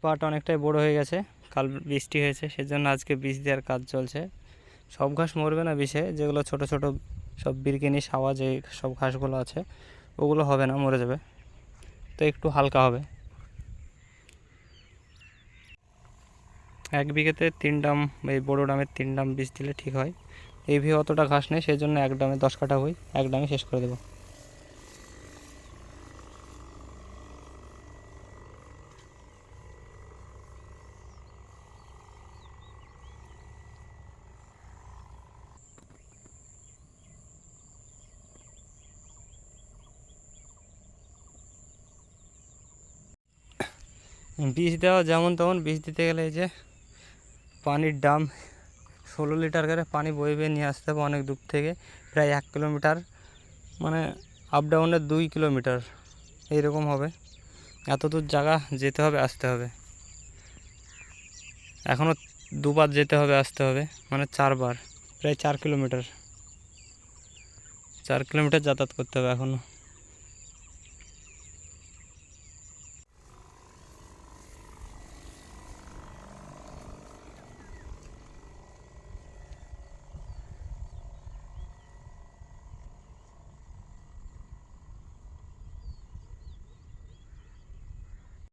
পাট অনেকটাই বড় হয়ে গেছে, কাল বৃষ্টি হয়েছে সেজন্য আজকে বীজ দেওয়ার কাজ চলছে। সব ঘাস মরবে না বিষে, যেগুলো ছোট ছোট সব বিরকিনি সাওয়া যে সব ঘাসগুলো আছে ওগুলো হবে না, মরে যাবে, তো একটু হালকা হবে। 1 বিঘেতে 3 ড্রাম, এই বড়ো ড্রামের 3 ড্রাম বীজ দিলে ঠিক হয়। এই বিঘে অতটা ঘাস নেই, সেই জন্য 1 ড্রামে 10 কাঠা হই, 1 ড্রামে শেষ করে দেবো। বীজ দেওয়া যেমন তেমন, বীজ দিতে গেলে এই যে পানির ড্রাম 16 লিটার করে পানি বয়ে নিয়ে আসতে হবে অনেক দূর থেকে, প্রায় 1 কিলোমিটার, মানে আপ ডাউনের 2 কিলোমিটার এইরকম হবে। এত দূর জায়গা যেতে হবে, আসতে হবে, এখনও 2 বার যেতে হবে, আসতে হবে, মানে 4 বার, প্রায় 4 কিলোমিটার যাতায়াত করতে হবে এখনও।